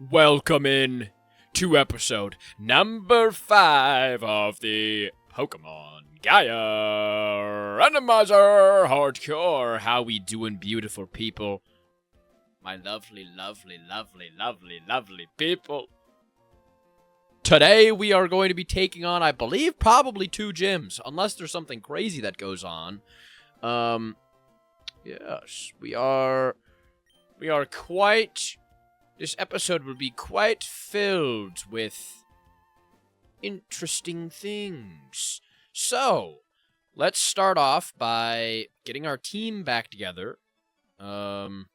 Welcome in to episode number 5 of the Pokemon Gaia Randomizer Hardcore. How we doing, beautiful people? My lovely, lovely, lovely, lovely, lovely people. Today we are going to be taking on, I believe, probably 2 gyms, unless there's something crazy that goes on. Yes, we are quite... This episode will be quite filled with interesting things. So, let's start off by getting our team back together. And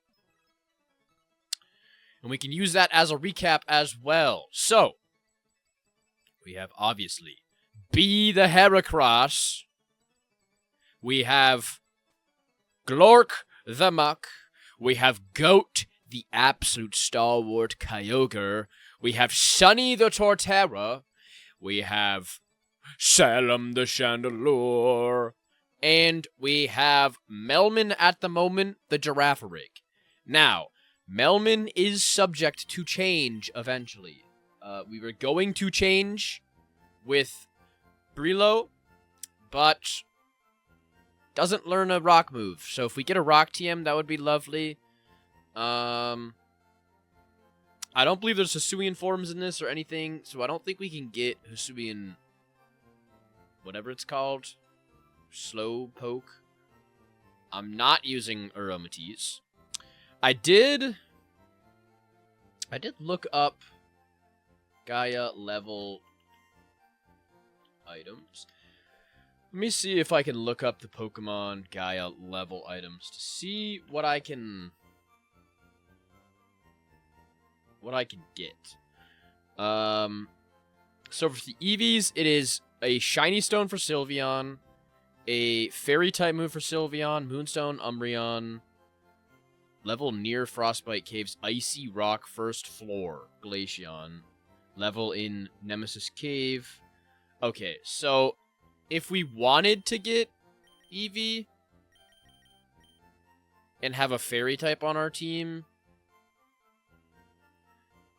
we can use that as a recap as well. So, we have, obviously, B the Heracross. We have Glork the Muck. We have Goat the absolute stalwart Kyogre. We have Sunny the Torterra. We have Salem the Chandelure. And we have Melman at the moment, the Girafarig. Now, Melman is subject to change eventually. We were going to change with Brillo, but doesn't learn a rock move. So if we get a rock TM, that would be lovely. I don't believe there's Hisuian forms in this or anything, so I don't think we can get Hisuian, whatever it's called, Slowpoke. I'm not using Aromatisse. I did look up Gaia level items. Let me see if I can look up the Pokemon Gaia level items to see what I can get. So for the EVs, it is a Shiny Stone for Sylveon, a Fairy type move for Sylveon, Moonstone, Umbreon, level near Frostbite Caves, Icy Rock, First Floor, Glaceon, level in Nemesis Cave. Okay, so if we wanted to get EV and have a Fairy type on our team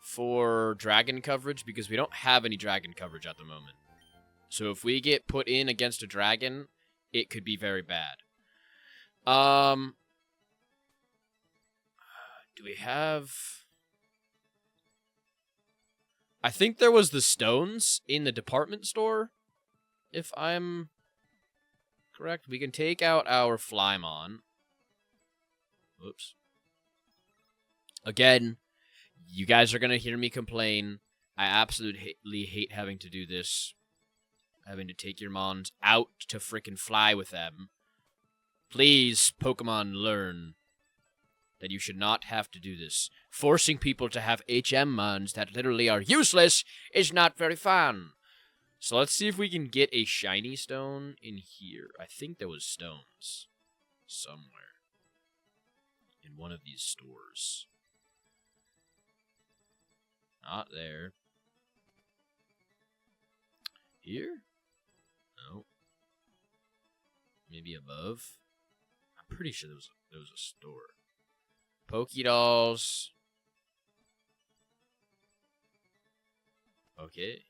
for dragon coverage, because we don't have any dragon coverage at the moment. So if we get put in against a dragon, it could be very bad. Do we have... I think there was the stones in the department store, if I'm correct. We can take out our Flymon. Whoops. Again, you guys are going to hear me complain. I absolutely hate having to do this. Having to take your mons out to frickin' fly with them. Please, Pokemon, learn that you should not have to do this. Forcing people to have HM mons that literally are useless is not very fun. So let's see if we can get a shiny stone in here. I think there was stones somewhere in one of these stores. Not there. Here? No. Maybe above? I'm pretty sure there was a store. Pokédolls. Okay.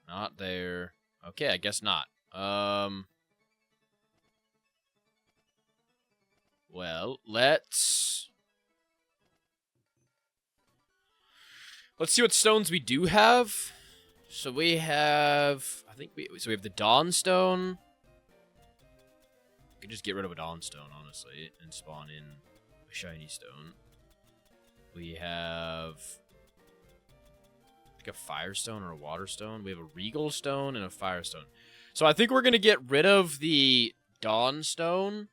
Not there. Okay, I guess not. Well, let's see what stones we do have. So we have, we have the Dawn Stone. We could just get rid of a Dawn Stone, honestly, and spawn in a Shiny Stone. We have like a Fire Stone or a Water Stone. We have a Regal Stone and a Fire Stone. So I think we're going to get rid of the Dawn Stone.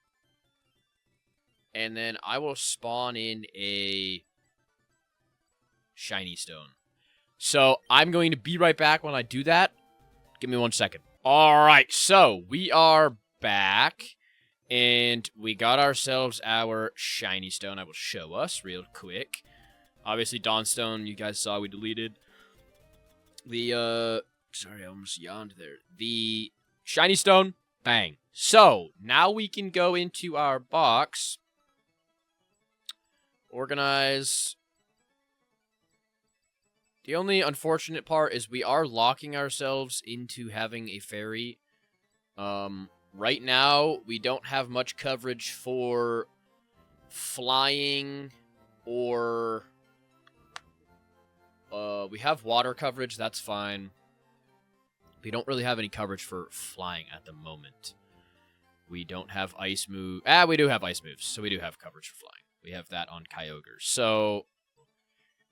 And then I will spawn in a Shiny Stone. So I'm going to be right back when I do that. Give me 1 second. Alright, so we are back. And we got ourselves our Shiny Stone. I will show us real quick. Obviously, Dawnstone, you guys saw we deleted. The, sorry, I almost yawned there. The Shiny Stone, bang. So, now we can go into our box organize. The only unfortunate part is we are locking ourselves into having a fairy. Right now, we don't have much coverage for flying or... we have water coverage, that's fine. We don't really have any coverage for flying at the moment. We don't have ice move. We do have ice moves, so we do have coverage for flying. We have that on Kyogre. So,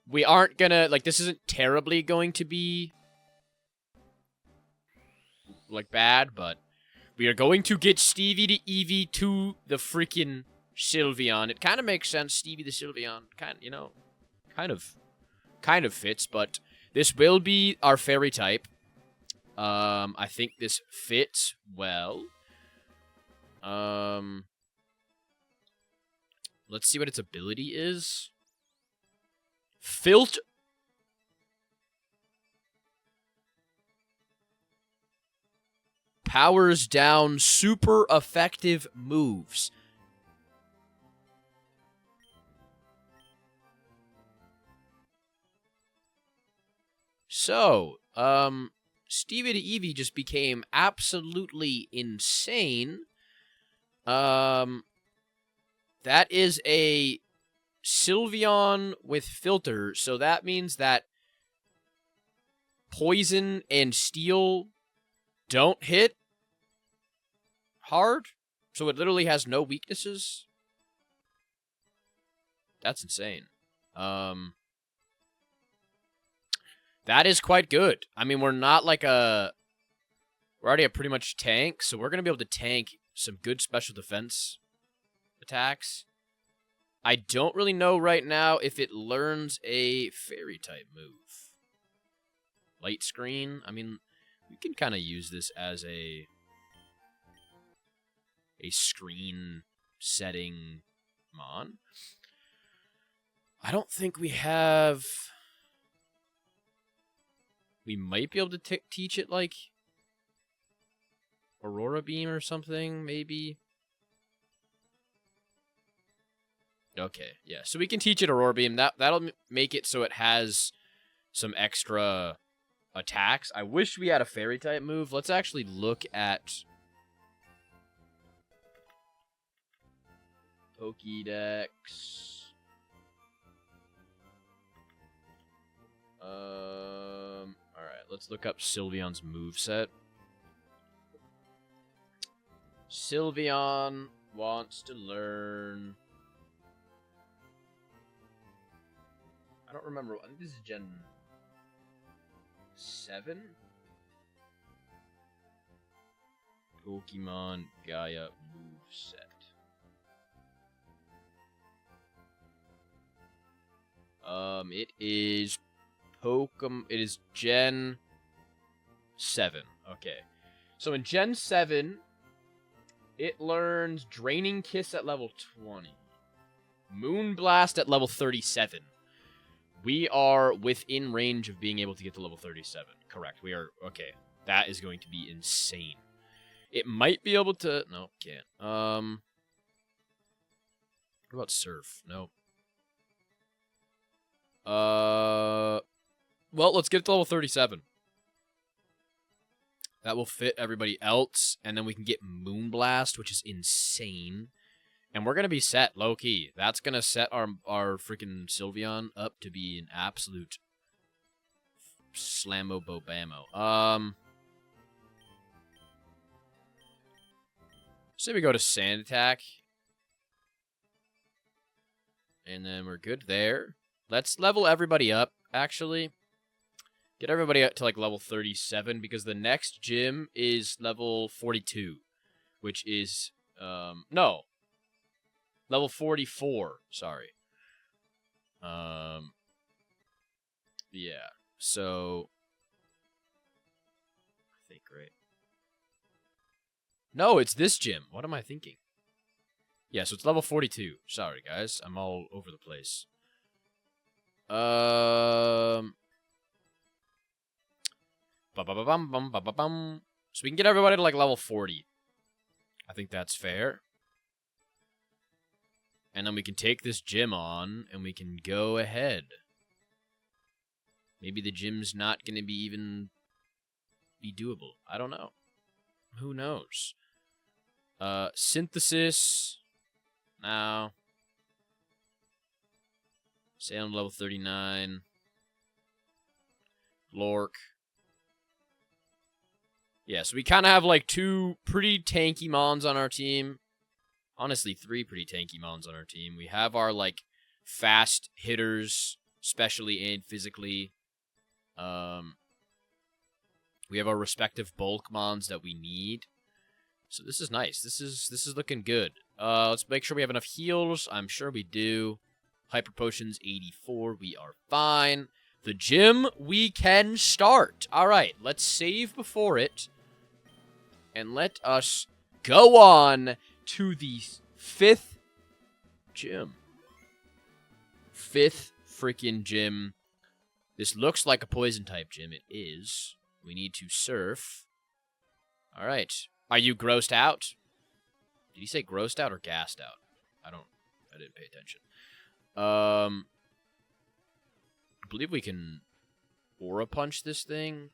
we aren't gonna, like, this isn't terribly going to be, like, bad, but we are going to get Stevie to Eevee to the freaking Sylveon. It kind of makes sense, Stevie the Sylveon. Kind of fits, but this will be our fairy type. I think this fits well. Let's see what its ability is. Filter. Powers down super effective moves. So, Stevie to Eevee just became absolutely insane. That is a Sylveon with filter, so that means that poison and steel don't hit hard, so it literally has no weaknesses. That's insane. That is quite good. I mean, we're not like we're already a pretty much tank, so we're going to be able to tank some good special defense attacks. I don't really know right now if it learns a fairy type move. Light screen. I mean, we can kind of use this as a screen setting mon. I don't think we have... We might be able to teach it, like, Aurora Beam or something, maybe. Okay, yeah. So we can teach it Aurora Beam. That'll make it so it has some extra attacks. I wish we had a fairy type move. Let's actually look at Pokédex. Alright, let's look up Sylveon's moveset. Sylveon wants to learn... I don't remember. I think this is Gen 7? Pokemon Gaia moveset. It is It is Gen 7. Okay. So in Gen 7, it learns Draining Kiss at level 20. Moonblast at level 37. We are within range of being able to get to level 37. Correct. We are... Okay. That is going to be insane. It might be able to... No, can't. What about Surf? No. Well, let's get it to level 37. That will fit everybody else, and then we can get Moonblast, which is insane. And we're going to be set, low-key. That's going to set our freaking Sylveon up to be an absolute slammo-bobammo. Say we go to Sand Attack. And then we're good there. Let's level everybody up, actually. Get everybody up to, like, level 37, because the next gym is level 42, which is, no. Level 44, sorry. Yeah, so... I think, right? No, it's this gym. What am I thinking? Yeah, so it's level 42. Sorry, guys. I'm all over the place. So we can get everybody to, like, level 40. I think that's fair. And then we can take this gym on, and we can go ahead. Maybe the gym's not going to be doable. I don't know. Who knows? Synthesis. Now. Salem level 39. Lork. Yeah, so we kind of have like 2 pretty tanky mons on our team. Honestly, 3 pretty tanky mons on our team. We have our, like, fast hitters, specially and physically. We have our respective bulk mons that we need. So this is nice. This is looking good. Let's make sure we have enough heals. I'm sure we do. Hyper Potions, 84. We are fine. The gym, we can start. All right, let's save before it. And let us go on to the 5th gym. 5th freaking gym. This looks like a poison type gym. It is. We need to surf. All right. Are you grossed out? Did he say grossed out or gassed out? I didn't pay attention. I believe we can aura punch this thing.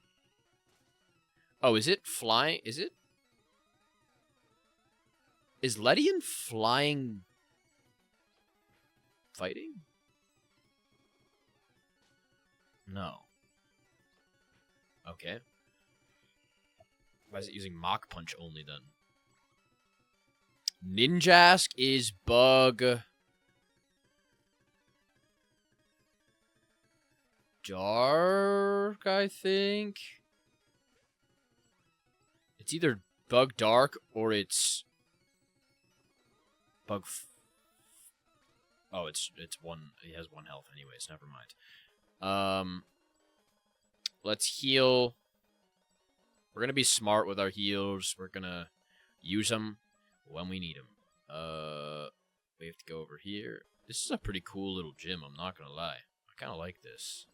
Oh, is it flying? Is Ledian flying fighting? No. Okay. Why is it using Mach Punch only then? Ninjask is bug. Dark, I think. It's either bug dark or it's bug. Oh, it's one. He has 1 health, anyways. Never mind. Let's heal. We're gonna be smart with our heals. We're gonna use them when we need them. We have to go over here. This is a pretty cool little gym. I'm not gonna lie. I kind of like this.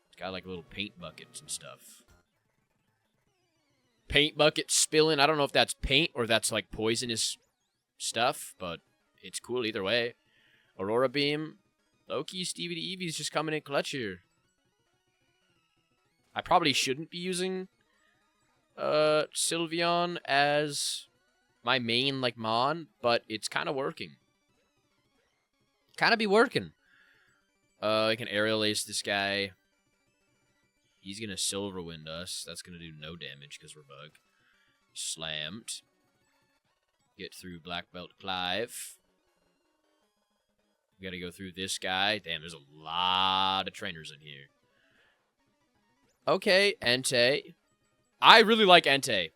It's got like little paint buckets and stuff. Paint bucket spilling. I don't know if that's paint or that's like poisonous stuff, but it's cool either way. Aurora Beam. Loki, Stevie the Eevee's just coming in clutch here. I probably shouldn't be using Sylveon as my main like mon, but it's kind of working. Kind of be working. I can aerial ace this guy. He's gonna Silver Wind us. That's gonna do no damage because we're bug. Slammed. Get through Black Belt Clive. We gotta go through this guy. Damn, there's a lot of trainers in here. Okay, Entei. I really like Entei.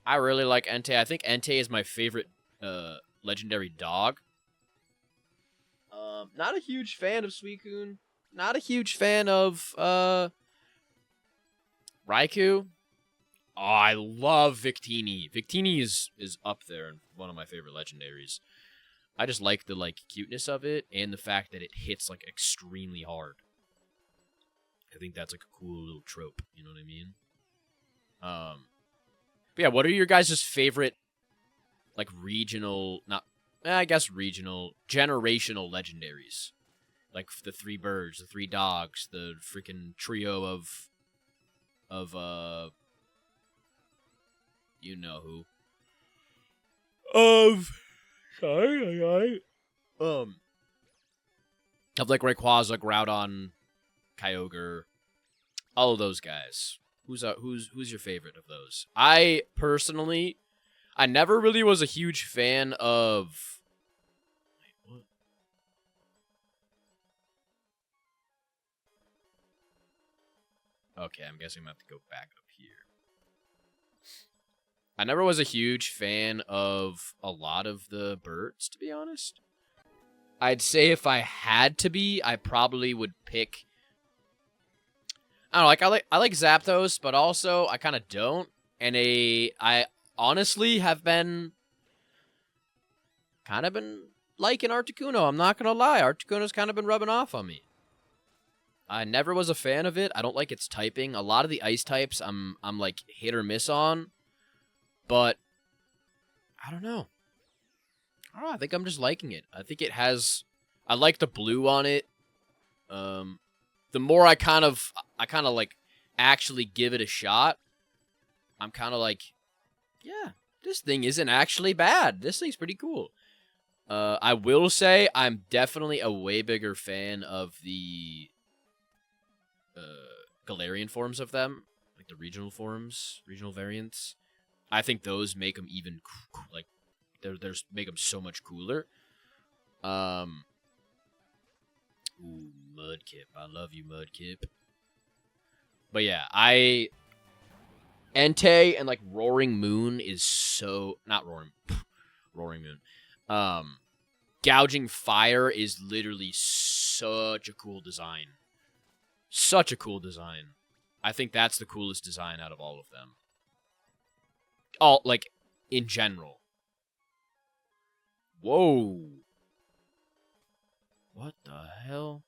I think Entei is my favorite legendary dog. Not a huge fan of Suicune. Not a huge fan of Raikou. Oh, I love Victini. Victini is up there and one of my favorite legendaries. I just like the like cuteness of it and the fact that it hits like extremely hard. I think that's like a cool little trope, you know what I mean? But yeah, what are your guys' favorite like regional, regional, generational legendaries? Like the 3 birds, the 3 dogs, the freaking trio of you know who. Of like Rayquaza, Groudon, Kyogre, all of those guys. Who's your favorite of those? I personally, I never really was a huge fan of. Wait, what? Okay, I'm guessing I'm gonna have to go back up here. I never was a huge fan of a lot of the birds, to be honest. I'd say if I had to be, I probably would pick. I don't know, I like Zapdos, but also I kind of don't. And I honestly have been kind of been liking Articuno. I'm not gonna lie, Articuno's kind of been rubbing off on me. I never was a fan of it. I don't like its typing. A lot of the ice types, I'm like hit or miss on. But I don't know. I don't know, I think I'm just liking it. I think it has... I like the blue on it. The more I kind of like actually give it a shot, I'm kind of like, yeah, this thing isn't actually bad. This thing's pretty cool. I will say I'm definitely a way bigger fan of the Galarian forms of them, like the regional forms, regional variants. I think those make them even like there's make them so much cooler. Ooh, Mudkip. I love you, Mudkip. But yeah, Entei and like Roaring Moon is so not Roaring Moon. Gouging Fire is literally such a cool design. Such a cool design. I think that's the coolest design out of all of them. All like in general. Whoa. What the hell?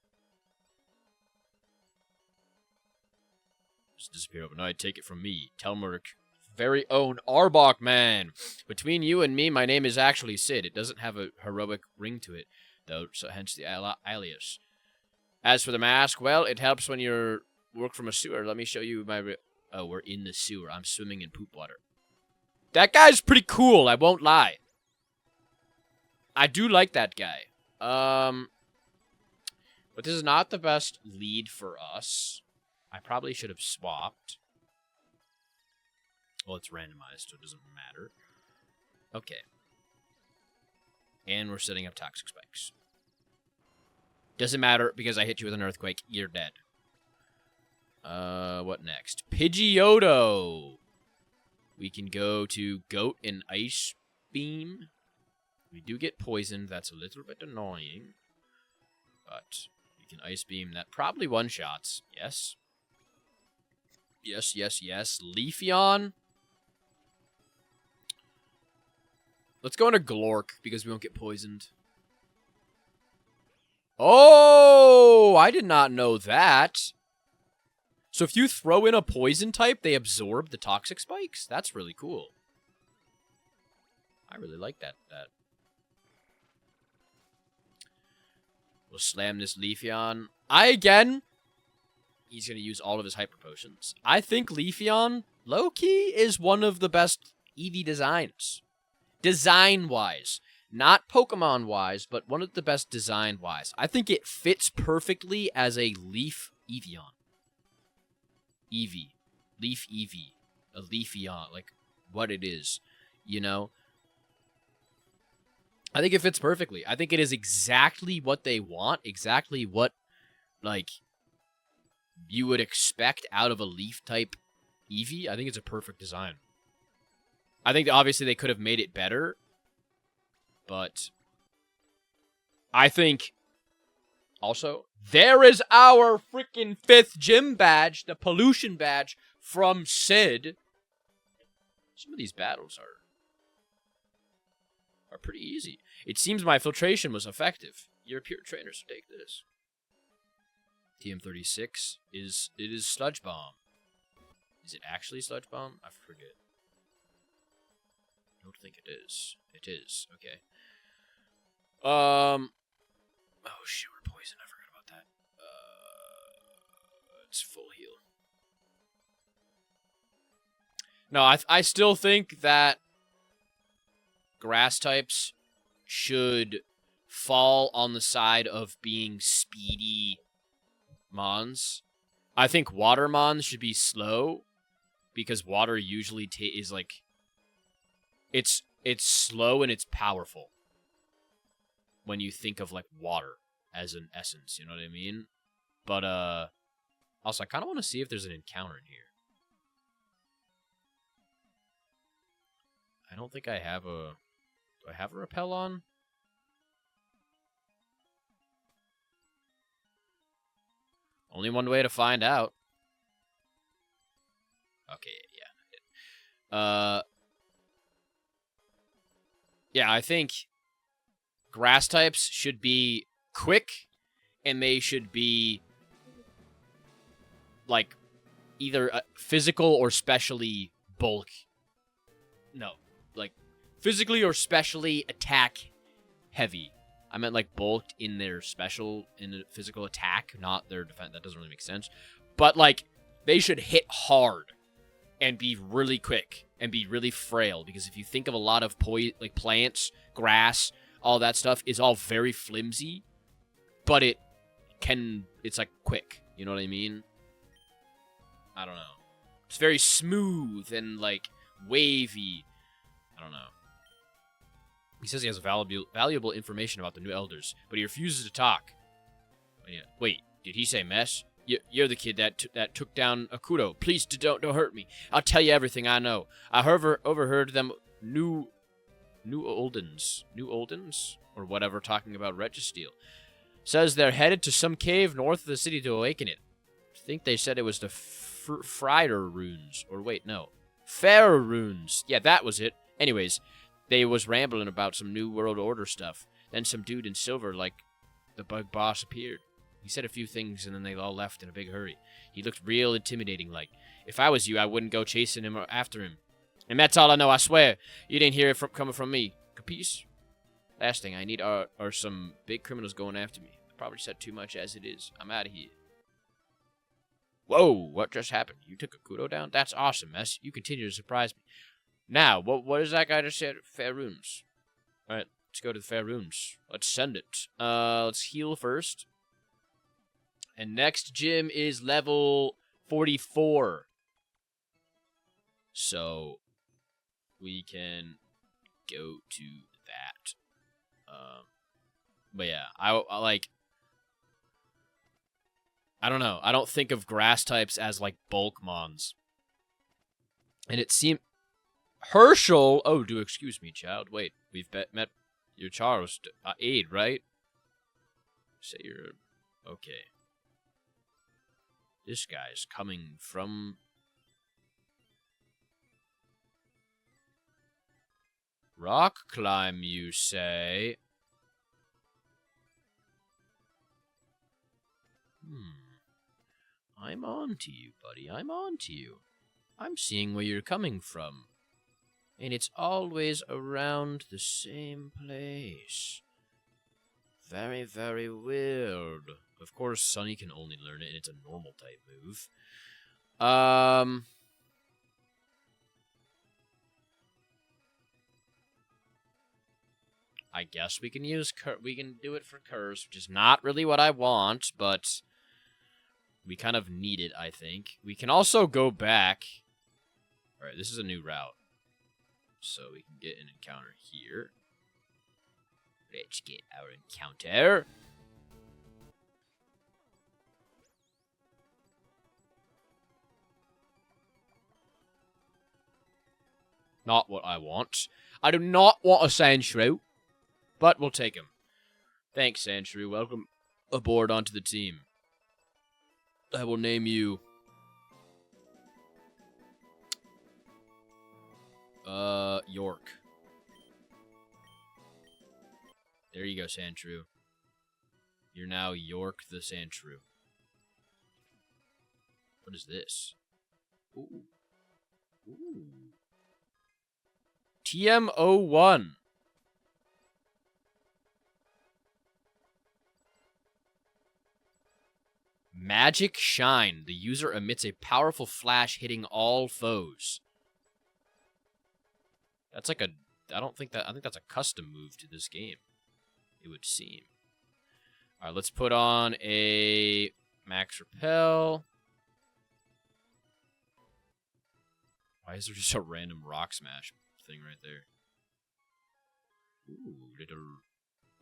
Just disappeared overnight. Take it from me, Telmeric, very own Arbok man. Between you and me, my name is actually Sid. It doesn't have a heroic ring to it, though, so hence the alias. As for the mask, well, it helps when you work from a sewer. Let me show you my... Oh, we're in the sewer. I'm swimming in poop water. That guy's pretty cool, I won't lie. I do like that guy. But this is not the best lead for us. I probably should have swapped. Well, it's randomized, so it doesn't matter. Okay. And we're setting up toxic spikes. Doesn't matter, because I hit you with an earthquake. You're dead. What next? Pidgeotto. We can go to Goat and Ice Beam. We do get poisoned. That's a little bit annoying. But we can Ice Beam. That probably one-shots. Yes. Yes, yes, yes. Leafeon. Let's go into Glork, because we won't get poisoned. Oh! I did not know that. So if you throw in a poison type, they absorb the toxic spikes? That's really cool. I really like that. We'll slam this Leafeon. He's going to use all of his Hyper Potions. I think Leafeon, low-key, is one of the best Eevee designs. Design-wise. Not Pokemon-wise, but one of the best design-wise. I think it fits perfectly as a Leaf Eevee. Eevee. Leaf Eevee. A Leafeon. Like, what it is. You know? I think it fits perfectly. I think it is exactly what they want. Exactly what, like, you would expect out of a Leaf-type Eevee. I think it's a perfect design. I think, obviously, they could have made it better. But I think, also, there is our freaking 5th gym badge, the pollution badge from Sid. Some of these battles are pretty easy. It seems my filtration was effective. You're a pure trainer, so take this. TM36 is Sludge Bomb. Is it actually Sludge Bomb? I forget. I don't think it is. It is. Okay. Oh shit, we're poisoned. I forgot about that. It's full heal. No, I still think that grass types should fall on the side of being speedy mons. I think water mons should be slow, because water usually is like it's slow and it's powerful when you think of like water as an essence, you know what I mean? But also I kind of want to see if there's an encounter in here. I don't think I have a... Do I have a repel on? Only one way to find out. Okay, yeah. Yeah, I think grass types should be quick, and they should be like either physical or specially bulk. No, like physically or specially attack heavy. I meant like bulked in their special, in the physical attack, not their defense. That doesn't really make sense. But like, they should hit hard and be really quick and be really frail. Because if you think of a lot of like plants, grass, all that stuff is all very flimsy, but it's like quick. You know what I mean? I don't know. It's very smooth and like wavy. I don't know. He says he has valuable information about the new elders, but he refuses to talk. Wait, did he say mess? You're the kid that took down Akudo. Please don't hurt me. I'll tell you everything I know. I overheard them new Oldens, or whatever, talking about Registeel. Says they're headed to some cave north of the city to awaken it. I think they said it was the Frider runes, or wait, no, Fair runes. Yeah, that was it. Anyways, they was rambling about some new world order stuff. Then some dude in silver, like the bug boss, appeared. He said a few things, and then they all left in a big hurry. He looked real intimidating, like. If I was you, I wouldn't go chasing him or after him. And that's all I know, I swear. You didn't hear it coming from me. Capiche? Last thing I need are some big criminals going after me. I probably said too much as it is. I'm out of here. Whoa, what just happened? You took Akudo down? That's awesome, Mess. You continue to surprise me. Now, what is that guy just said? Fair rooms. Alright, let's go to the fair rooms. Let's send it. Let's heal first. And next gym is level 44. So, we can go to that. But yeah, I like... I don't know. I don't think of grass types as, like, bulk mons. And it seemed... Herschel! Oh, do excuse me, child. Wait, we've met your Charles aide, right? Say you're... Okay. This guy's coming from... Rock climb, you say? I'm on to you, buddy. I'm on to you. I'm seeing where you're coming from. And it's always around the same place. Very, very weird. Of course, Sunny can only learn it, and it's a normal type move. I guess we can we can do it for Curse, which is not really what I want, but we kind of need it, I think. We can also go back. Alright, this is a new route. So we can get an encounter here. Let's get our encounter. Not what I want. I do not want a Sandshrew, but we'll take him. Thanks, Sandshrew. Welcome aboard onto the team. I will name you... York. There you go, Sandshrew. You're now York the Sandshrew. What is this? Ooh. Ooh. TM01. Magic Shine. The user emits a powerful flash hitting all foes. That's like a... I think that's a custom move to this game. It would seem. Alright, let's put on a max repel. Why is there just a random rock smash thing right there?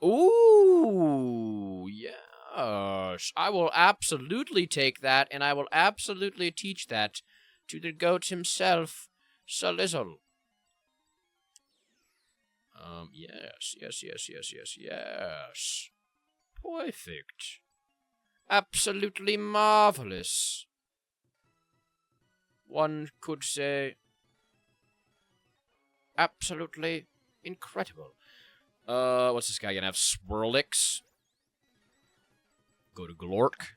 Ooh, yes. I will absolutely take that, and I will absolutely teach that to the goat himself, Salizzle. Yes. Perfect. Absolutely marvelous. One could say absolutely incredible. What's this guy gonna have? Swirlix. Go to Glork.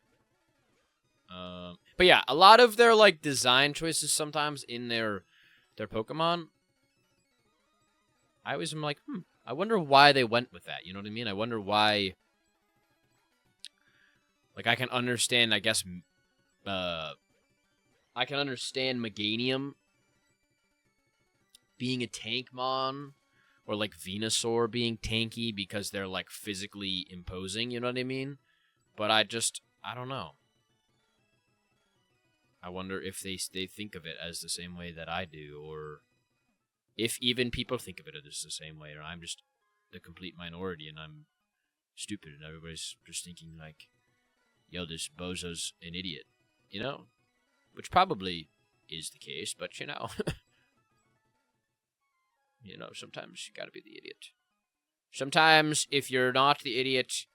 But yeah, a lot of their like design choices sometimes in their Pokemon, I always am like, I wonder why they went with that. You know what I mean? I wonder why. Like, I can understand, I guess, I can understand Meganium being a tank mon, or like Venusaur being tanky because they're like physically imposing, you know what I mean? But I don't know. I wonder if they think of it as the same way that I do, or if even people think of it as the same way, or I'm just the complete minority and I'm stupid and everybody's just thinking like, yo, this bozo's an idiot, you know? Which probably is the case, but you know. You know, sometimes you gotta be the idiot. Sometimes, if you're not the idiot,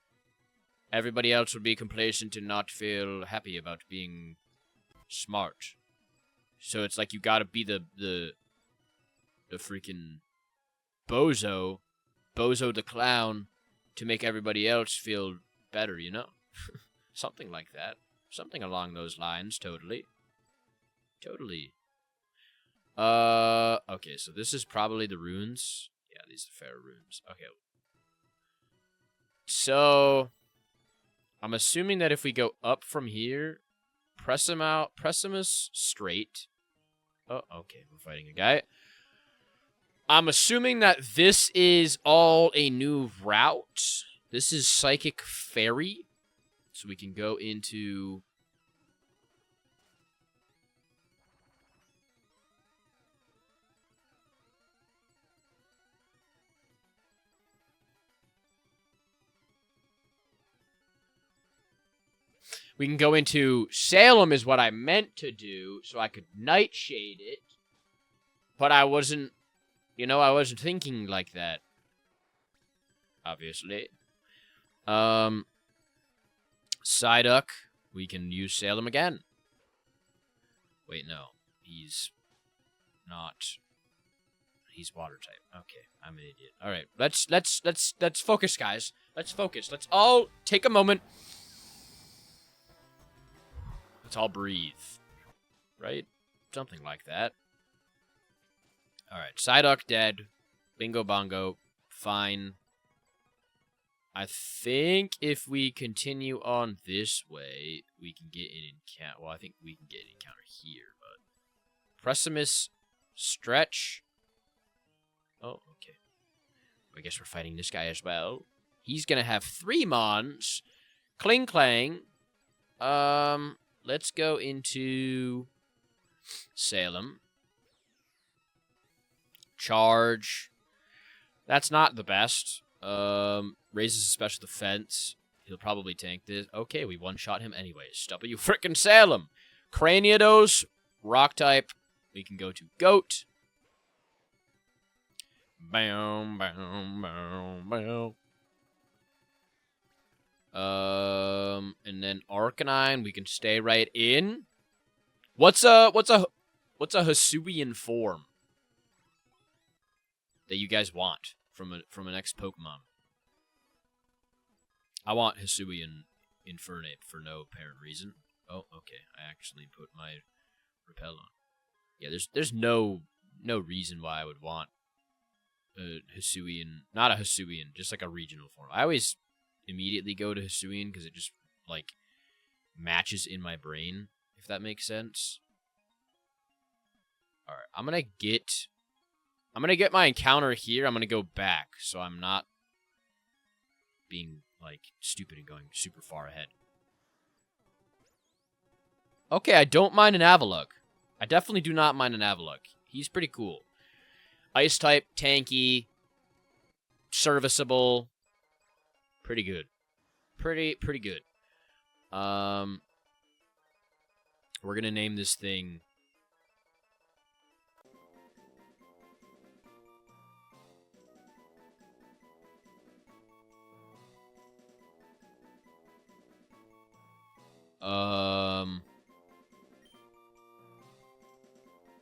everybody else would be complacent and not feel happy about being smart. So it's like you gotta be the freaking bozo the clown, to make everybody else feel better, you know? Something like that. Something along those lines, totally. Totally. Okay, so this is probably the runes. Yeah, these are fair runes. Okay. So, I'm assuming that if we go up from here, press him straight. Oh, okay, we're fighting a guy. I'm assuming that this is all a new route. This is Psychic Fairy. So we can go into... We can go into Salem is what I meant to do, so I could Nightshade it. But I wasn't, you know, I wasn't thinking like that. Obviously. Psyduck, we can use Salem again. Wait, no. He's not. He's water type. Okay, I'm an idiot. All right, let's focus, guys. Let's focus. Let's all take a moment. Let's all breathe. Right? Something like that. All right, Psyduck dead. Bingo bongo. Fine. I think if we continue on this way, we can get an encounter. Well, I think we can get an encounter here, but... Precimus, stretch. Oh, okay. I guess we're fighting this guy as well. He's gonna have 3 mons. Kling Clang. Let's go into Salem. Charge. That's not the best. Raises special defense. He'll probably tank this. Okay, we one-shot him anyways. W frickin' Salem. Craniados. Rock type. We can go to Goat. Bow, bow, bow, bow. And then Arcanine, we can stay right in. What's a Hisuian form that you guys want from an next Pokemon? I want Hisuian Infernape for no apparent reason. Oh, okay. I actually put my repel on. Yeah, there's no reason why I would want a Hisuian, not a Hisuian, just like a regional form. I always immediately go to Hisuian because it just like matches in my brain, if that makes sense. All right, I'm gonna get my encounter here. I'm gonna go back, so I'm not being like stupid and going super far ahead. Okay, I don't mind an Avalugg. I definitely do not mind an Avalugg. He's pretty cool. Ice type, tanky, serviceable, pretty good. Pretty good. We're gonna name this thing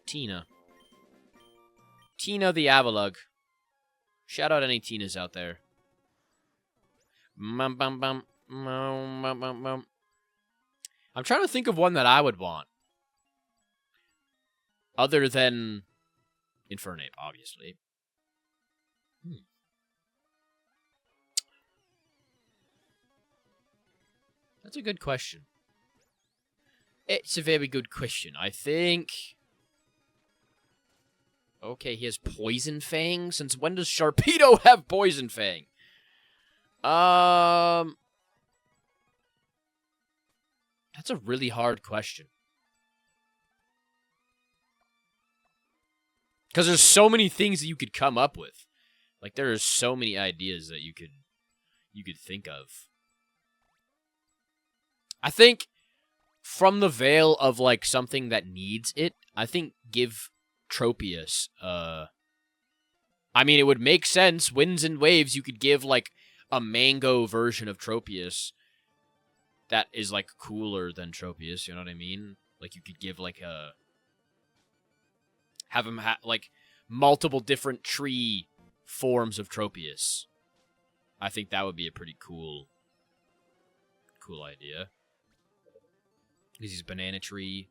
Tina. Tina the Avalugg. Shout out any Tinas out there. I'm trying to think of one that I would want. Other than Infernape, obviously. That's a good question. It's a very good question. I think... Okay, he has Poison Fang? Since when does Sharpedo have Poison Fang? That's a really hard question. Because there's so many things that you could come up with. Like, there are so many ideas that you could think of. I think from the veil of, like, something that needs it, I think give Tropius, I mean, it would make sense. Winds and Waves, you could give, like, a mango version of Tropius that is, like, cooler than Tropius, you know what I mean? Like, you could give, like, a... Have him, like, multiple different tree forms of Tropius. I think that would be a pretty cool idea. Because he's Banana Tree.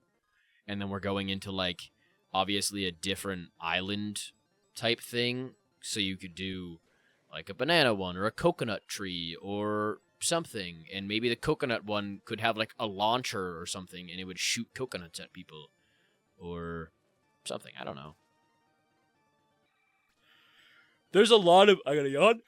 And then we're going into, like, obviously a different island type thing. So you could do, like, a banana one or a coconut tree or something. And maybe the coconut one could have, like, a launcher or something. And it would shoot coconuts at people. Or something. I don't know. There's a lot of... I gotta yawn.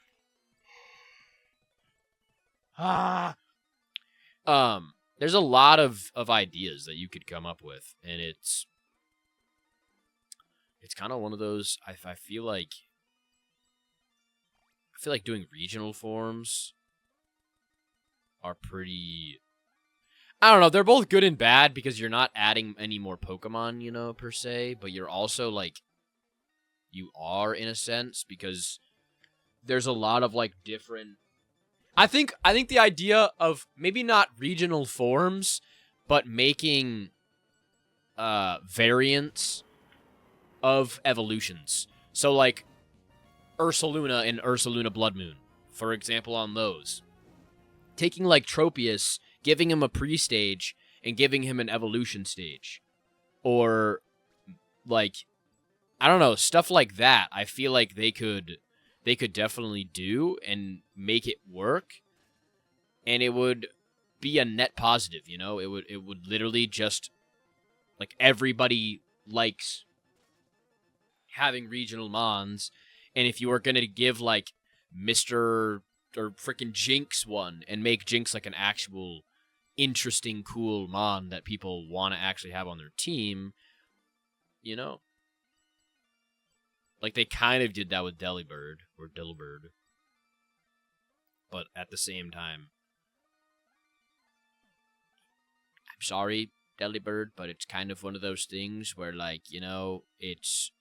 There's a lot of ideas that you could come up with, and it's kind of one of those. I feel like doing regional forms are pretty. I don't know. They're both good and bad because you're not adding any more Pokemon, you know, per se, but you're also like you are in a sense because there's a lot of like different. I think the idea of maybe not regional forms, but making variants of evolutions. So like Ursaluna and Ursaluna Blood Moon, for example, on those. Taking like Tropius, giving him a pre-stage and giving him an evolution stage. Or like I don't know, stuff like that. I feel like they could definitely do and make it work, and it would be a net positive, you know? It would literally just like everybody likes having regional mons, and if you were gonna give like Mr. or freaking Jinx one and make Jinx like an actual interesting, cool mon that people want to actually have on their team, you know? Like, they kind of did that with Delibird, or Delibird. But at the same time, I'm sorry, Delibird, but it's kind of one of those things where, like, you know, it's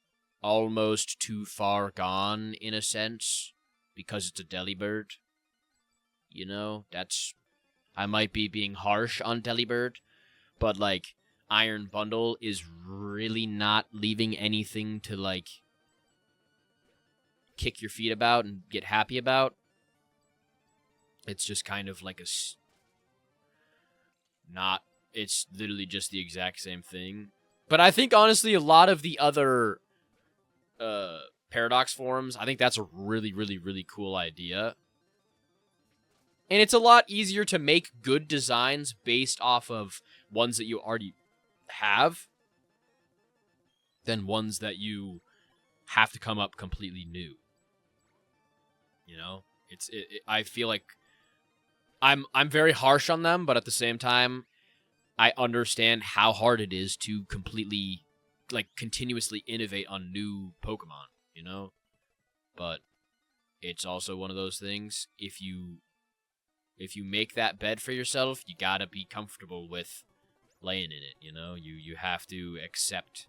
almost too far gone, in a sense, because it's a Delibird. You know, I might be being harsh on Delibird, but, like, Iron Bundle is really not leaving anything to, like, kick your feet about and get happy about. It's just kind of like it's literally just the exact same thing. But I think, honestly, a lot of the other Paradox forms, I think that's a really, really, really cool idea. And it's a lot easier to make good designs based off of ones that you already have than ones that you have to come up completely new. You know, I feel like I'm very harsh on them, but at the same time, I understand how hard it is to completely, like, continuously innovate on new Pokemon, you know? But it's also one of those things, if you make that bed for yourself, you gotta be comfortable with laying in it, you know? You have to accept.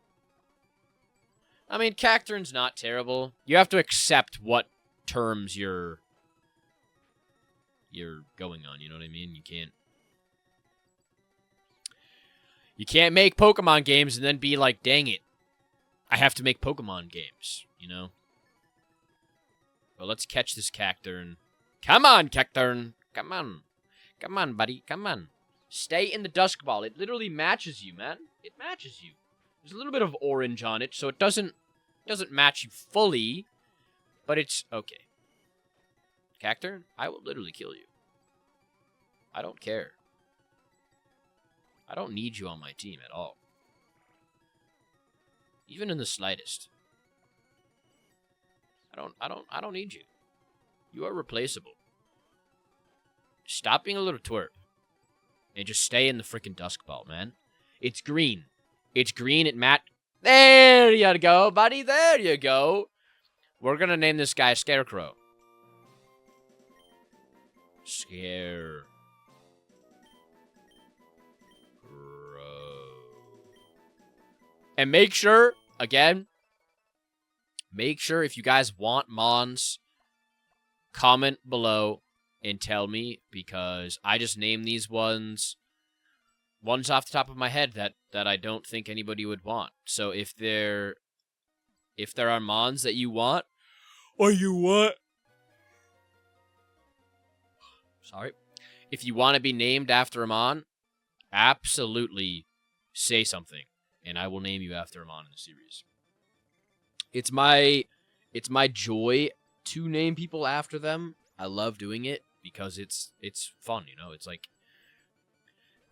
I mean, Cacturn's not terrible. You have to accept what terms you're going on, you know what I mean? You can't make Pokemon games and then be like, dang it, I have to make Pokemon games, you know? But let's catch this Cacturn. Come on, Cacturn! Come on. Come on, buddy, come on. Stay in the Dusk Ball. It literally matches you, man. It matches you. There's a little bit of orange on it, so it doesn't match you fully, but it's okay. Cacturn, I will literally kill you. I don't care. I don't need you on my team at all. Even in the slightest. I don't need you. You are replaceable. Stop being a little twerp. And just stay in the freaking dusk ball, man. It's green. It's green, it matt. There you go, buddy. There you go. We're gonna name this guy Scarecrow. Scarecrow. And make sure, again, make sure if you guys want Mons, comment below and tell me, because I just named these ones off the top of my head that I don't think anybody would want. So if there are Mons that you want, or you want, sorry, if you want to be named after a Mon, absolutely say something, and I will name you after a Mon in the series. It's my joy to name people after them. I love doing it because it's fun, you know? It's like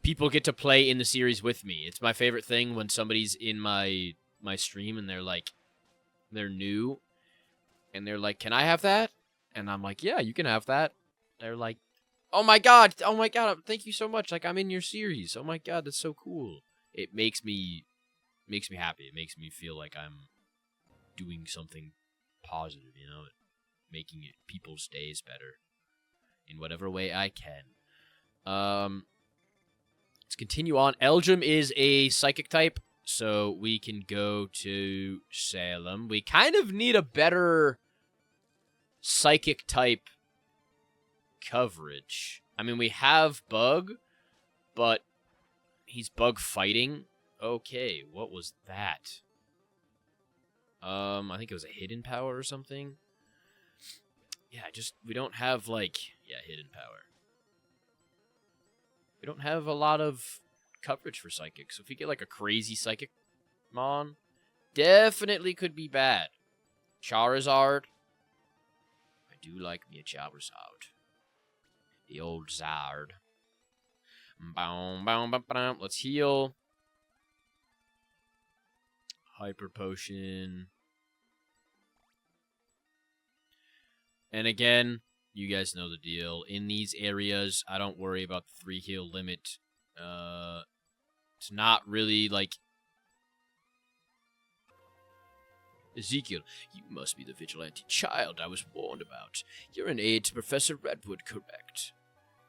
people get to play in the series with me. It's my favorite thing when somebody's in my stream and they're new and they're like, "Can I have that?" And I'm like, "Yeah, you can have that." They're like, oh my god, thank you so much. Like, I'm in your series. Oh my god, that's so cool. It makes me happy. It makes me feel like I'm doing something positive, you know, making it people's days better in whatever way I can. Let's continue on. Eldrum is a psychic type, so we can go to Salem. We kind of need a better psychic type coverage. I mean, we have Bug, but he's Bug fighting. Okay, what was that? I think it was a hidden power or something. Yeah, we don't have, like, hidden power. We don't have a lot of coverage for psychic, so if we get, like, a crazy psychic Mon, definitely could be bad. Charizard. I do like me a Charizard. The old Zard. Let's heal. Hyper Potion. And again, you guys know the deal. In these areas, I don't worry about the 3 heal limit. It's not really like... Ezekiel, you must be the vigilante child I was warned about. You're an aide to Professor Redwood, correct?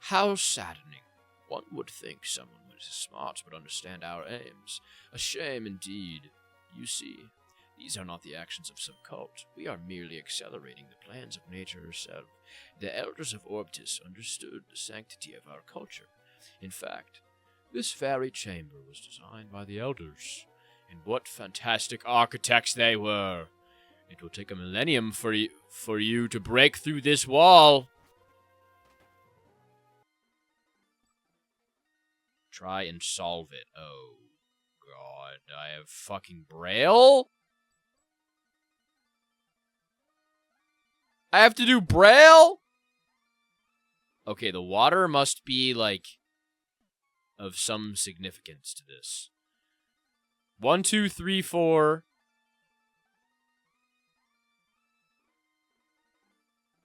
How saddening. One would think someone was smart would understand our aims. A shame indeed. You see, these are not the actions of some cult. We are merely accelerating the plans of nature herself. The elders of Orbitus understood the sanctity of our culture. In fact, this very chamber was designed by the elders. And what fantastic architects they were. It will take a millennium for you to break through this wall. Try and solve it. Oh, God. I have fucking Braille? I have to do Braille? Okay, the water must be, like, of some significance to this. 1, 2, 3, 4.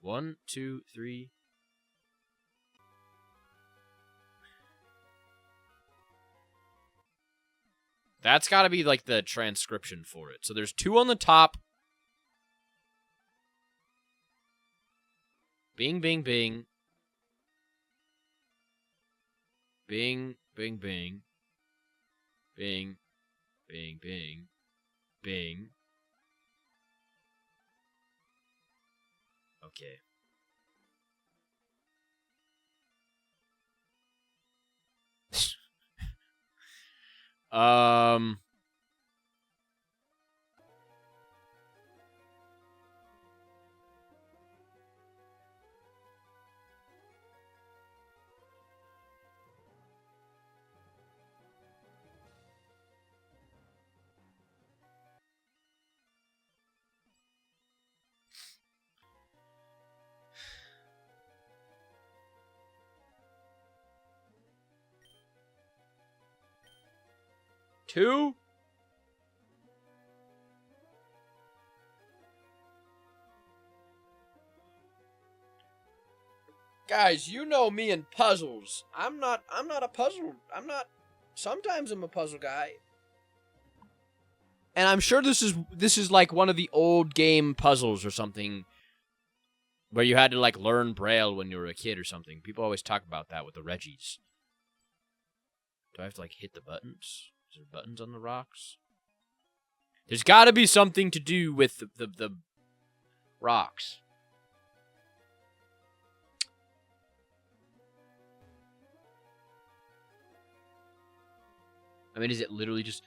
1, 2, 3. That's got to be, like, the transcription for it. So there's 2 on the top. Bing, bing, bing. Bing, bing, bing. Bing, bing, bing. Bing. Okay. 2? Guys, you know me and puzzles. I'm not a puzzle. Sometimes I'm a puzzle guy. And I'm sure this is like one of the old game puzzles or something where you had to like learn Braille when you were a kid or something. People always talk about that with the Reggies. Do I have to like hit the buttons? Is there buttons on the rocks? There's got to be something to do with the rocks. I mean, is it literally just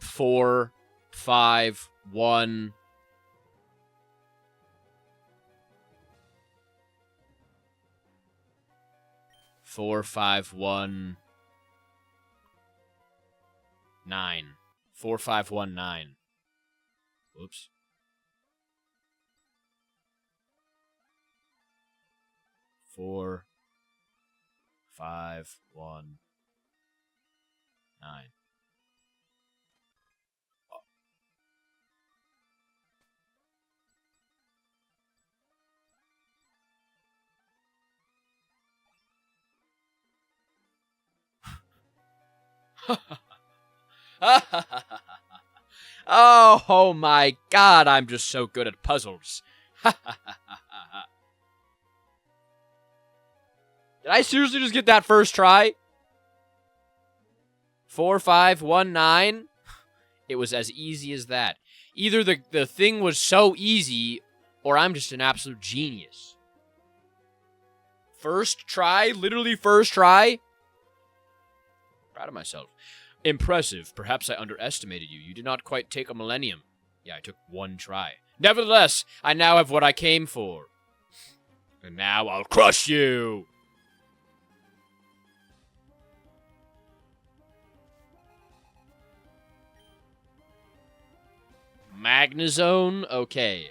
4, 5, 1? 4, 5, 1, 9. 4, 5, 1, 9. Whoops. Four, 5, 1, 9. Oh my god, I'm just so good at puzzles. Did I seriously just get that first try? 4, 5, 1, 9? It was as easy as that. Either the thing was so easy, or I'm just an absolute genius. First try? Literally first try? Proud of myself. Impressive. Perhaps I underestimated you. You did not quite take a millennium. Yeah, I took one try. Nevertheless, I now have what I came for. And now I'll crush you! Magnezone? Okay.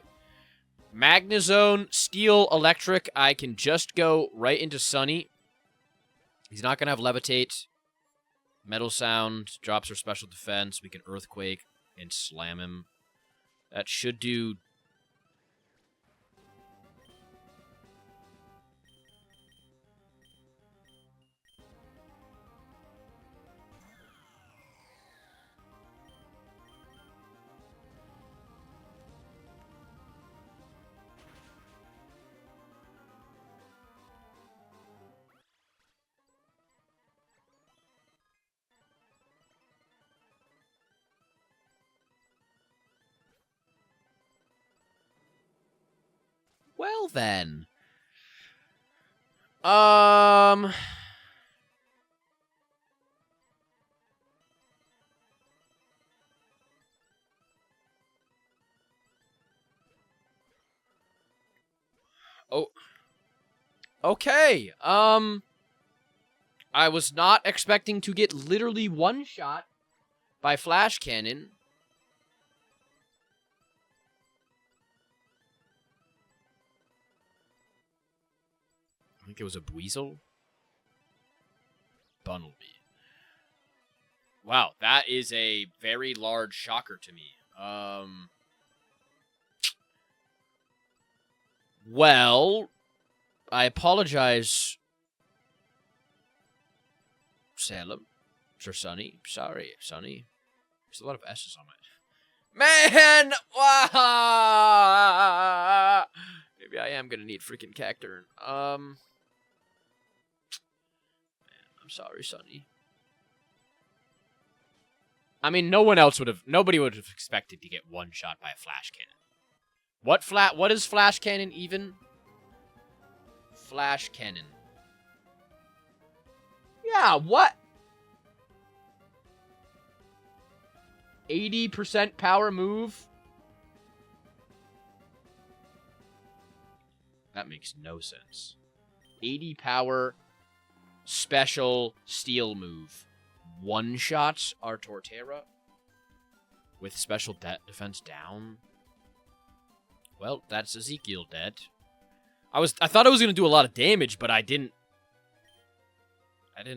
Magnezone, Steel, Electric. I can just go right into Sunny. He's not going to have Levitate. Metal Sound drops our special defense. We can Earthquake and slam him. That should do... Well, then. Oh. Okay. I was not expecting to get literally one shot by Flash Cannon. I think it was a Buizel. Bunnelby. Wow, that is a very large shocker to me. Well, I apologize, Salem. Sir Sonny. Sorry, Sonny. There's a lot of S's on it. Man! Wow! Maybe I am gonna need freaking Cacturn. Man, I'm sorry, Sonny. I mean, nobody would have expected to get one shot by a Flash Cannon. What is Flash Cannon even? Flash Cannon. Yeah, what? 80% power move? That makes no sense. 80 power, special, steel move. One-shots are Torterra? With special defense down? Well, that's Ezekiel dead. I thought it was going to do a lot of damage, but I didn't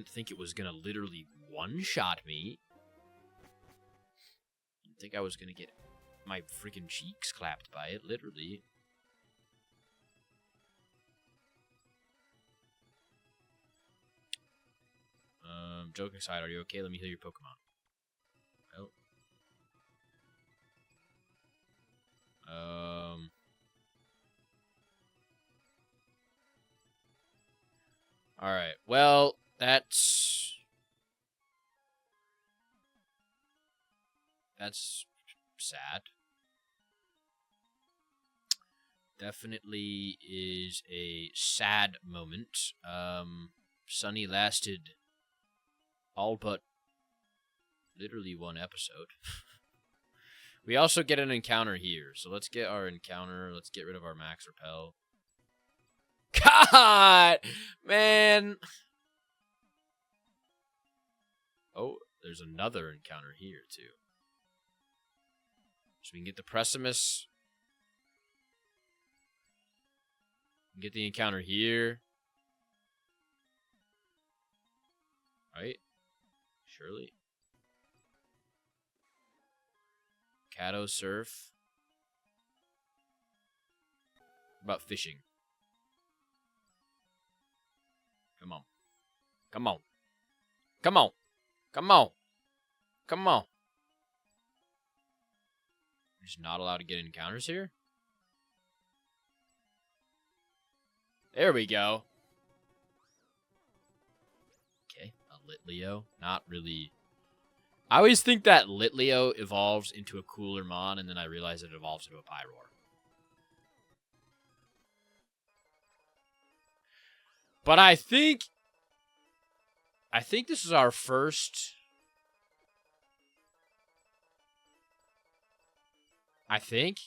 think it was going to literally one-shot me. didn't think I was gonna get my freaking cheeks clapped by it, literally. Joking aside, are you okay? Let me heal your Pokemon. Well. Alright, well, that's sad. Definitely is a sad moment. Sunny lasted all but literally one episode. We also get an encounter here, so let's get our encounter. Let's get rid of our max repel. God! Man! Oh, there's another encounter here, too. So we can get the Precimus. Get the encounter here. Right? Surely. Cato Surf. What about fishing? Come on. Come on. Come on. Come on. Come on. We're just not allowed to get encounters here? There we go. Okay, a Litleo. Not really. I always think that Litleo evolves into a cooler mon, and then I realize it evolves into a Pyroar. But I think this is our first. I think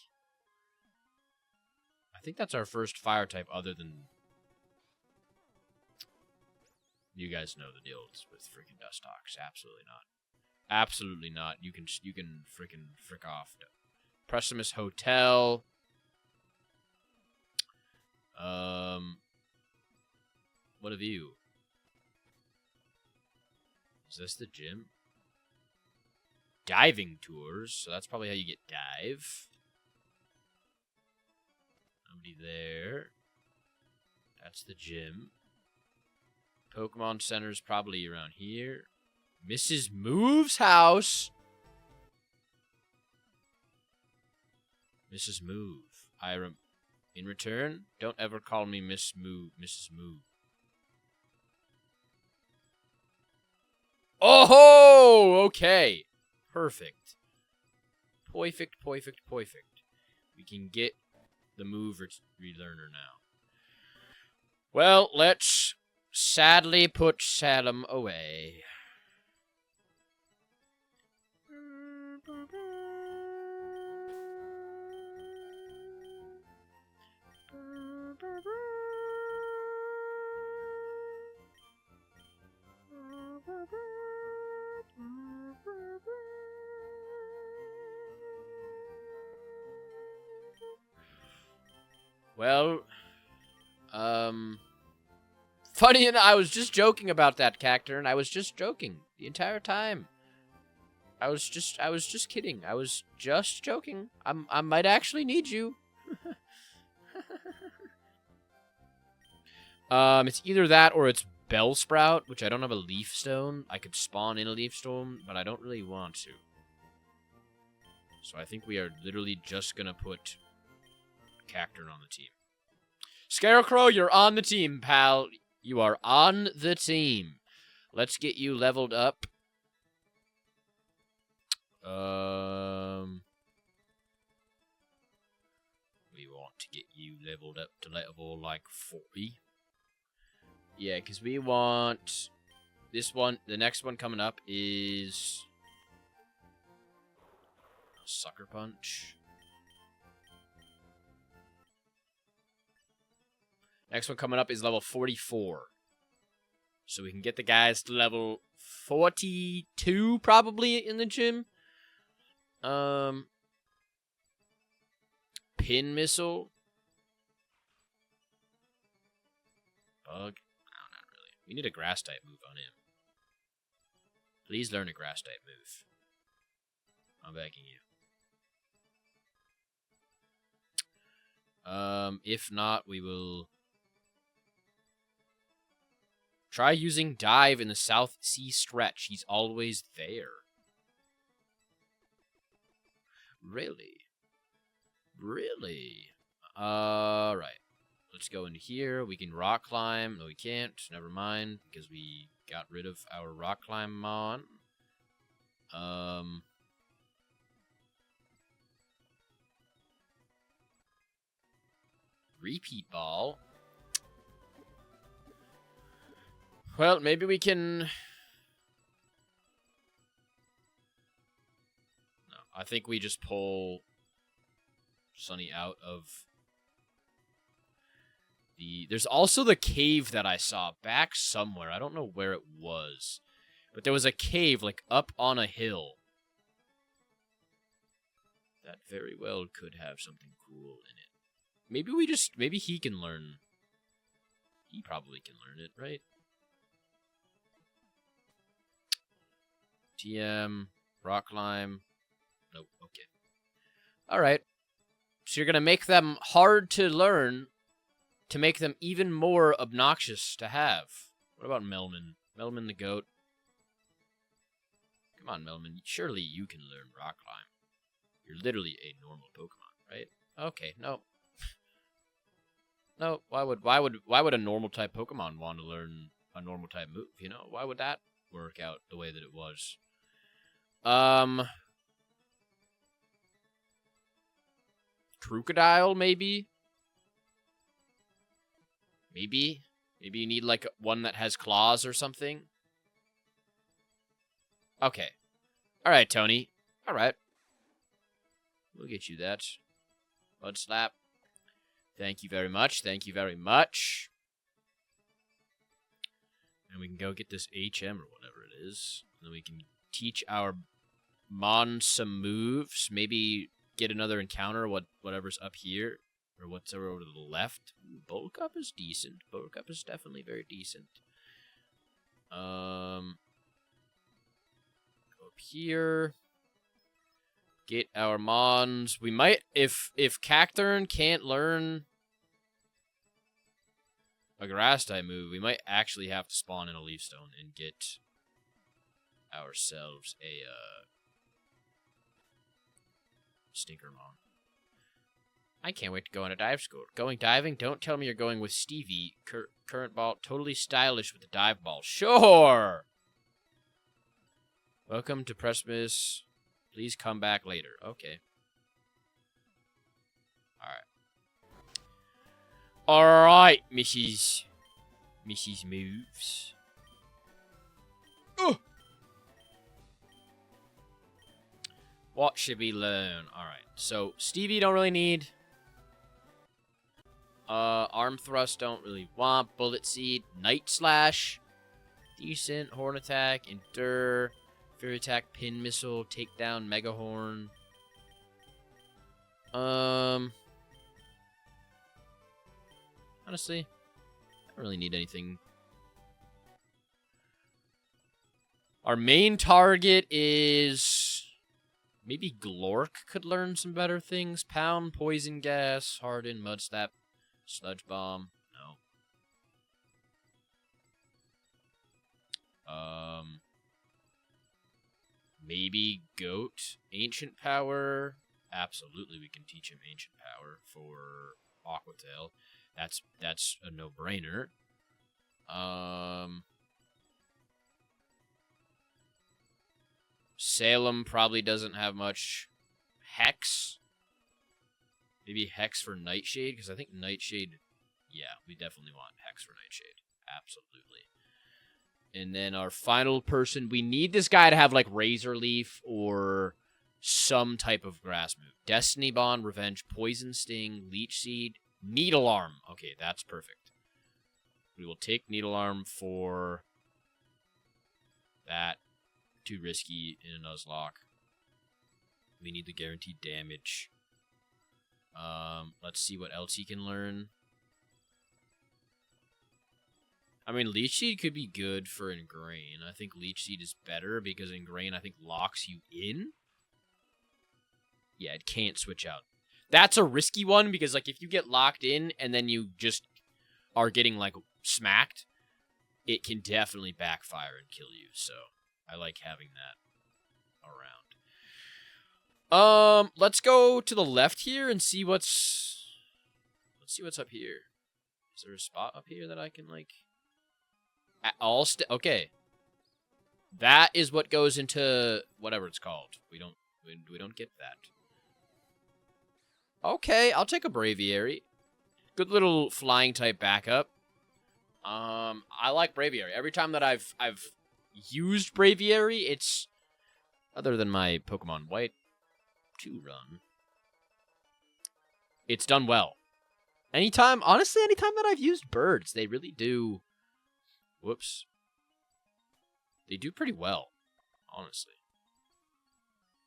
that's our first fire type other than. You guys know the deal with freaking Dustox. Absolutely not. Absolutely not. You can freaking frick off. Precimus Hotel. What have you? Is this the gym? Diving tours. So that's probably how you get dive. Nobody there. That's the gym. Pokemon Center's probably around here. Mrs. Move's house. Mrs. Move. In return, don't ever call me Miss Move, Mrs. Move. Oh, okay. Perfect. Perfect. We can get the move relearner now. Well, let's sadly put Salem away. Well, funny enough, I was just joking about that, Cactor, and I was just joking the entire time. I was just kidding. I was just joking. I might actually need you. It's either that or it's Bellsprout, which I don't have a Leaf Stone. I could spawn in a Leaf Stone, but I don't really want to. So I think we are literally just gonna put Cacturn on the team. Scarecrow, you're on the team, pal. You are on the team. Let's get you leveled up. We want to get you leveled up to level like 40. Yeah, because we want this one. The next one coming up is Sucker Punch. Next one coming up is level 44. So we can get the guys to level 42 probably in the gym. Pin Missile. Bug. No, not really. We need a grass type move on him. Please learn a grass type move. I'm backing you. If not, we will try using dive in the South Sea stretch. He's always there. Really? Really? Right. Let's go into here. We can rock climb. No, we can't. Never mind, because we got rid of our rock climb mon. Repeat ball. Well, maybe we can... No, I think we just pull Sunny out of the... There's also the cave that I saw back somewhere. I don't know where it was. But there was a cave, like, up on a hill. That very well could have something cool in it. Maybe we just... Maybe he can learn... He probably can learn it, right? TM, rock climb. Nope, okay. Alright. So you're gonna make them hard to learn to make them even more obnoxious to have. What about Melman? Melman the goat. Come on, Melman. Surely you can learn rock climb. You're literally a normal Pokemon, right? Okay, no. No, why would a normal type Pokemon want to learn a normal type move, you know? Why would that work out the way that it was? Crocodile, maybe? Maybe? Maybe you need, like, one that has claws or something? Okay. Alright, Tony. Alright. We'll get you that. Mud slap. Thank you very much. Thank you very much. And we can go get this HM or whatever it is. And then we can teach our Mon some moves. Maybe get another encounter, whatever's up here. Or what's over to the left. Bulk up is decent. Bulk up is definitely very decent. Go up here. Get our Mons. We might, if Cacturn can't learn a grass type move, we might actually have to spawn in a Leaf Stone and get ourselves a Stinkermon. I can't wait to go on a dive school. Going diving? Don't tell me you're going with Stevie. Current ball, totally stylish with the dive ball. Sure! Welcome to Precipice. Please come back later. Okay. Alright. Alright, Mrs. Moves. Oh! What should we learn? Alright, so Stevie don't really need. Arm thrust don't really want. Bullet seed. Night slash. Decent. Horn attack. Endure. Fairy attack. Pin missile. Takedown. Mega horn. Honestly, I don't really need anything. Our main target is maybe Glork could learn some better things. Pound, poison gas, harden, mud slap, sludge bomb. No. Maybe goat, ancient power. Absolutely, we can teach him ancient power for Aquatail. That's a no-brainer. Salem probably doesn't have much. Hex? Maybe Hex for Nightshade? Because I think Nightshade... Yeah, we definitely want Hex for Nightshade. Absolutely. And then our final person... We need this guy to have, like, Razor Leaf or some type of grass move. Destiny Bond, Revenge, Poison Sting, Leech Seed, Needle Arm. Okay, that's perfect. We will take Needle Arm for that. Too risky in a Nuzlocke. We need the guaranteed damage. Let's see what else he can learn. I mean, Leech Seed could be good for Ingrain. I think Leech Seed is better because Ingrain, I think, locks you in. Yeah, it can't switch out. That's a risky one because, like, if you get locked in and then you just are getting, like, smacked, it can definitely backfire and kill you. So I like having that around. Let's go to the left here and see what's... Let's see what's up here. Is there a spot up here that I can, like... Okay. That is what goes into whatever it's called. We don't get that. Okay, I'll take a Braviary. Good little flying type backup. I like Braviary. Every time that I've used Braviary, it's other than my Pokemon White 2 run. It's done well. Honestly, anytime that I've used birds, they really do. Whoops. They do pretty well, honestly.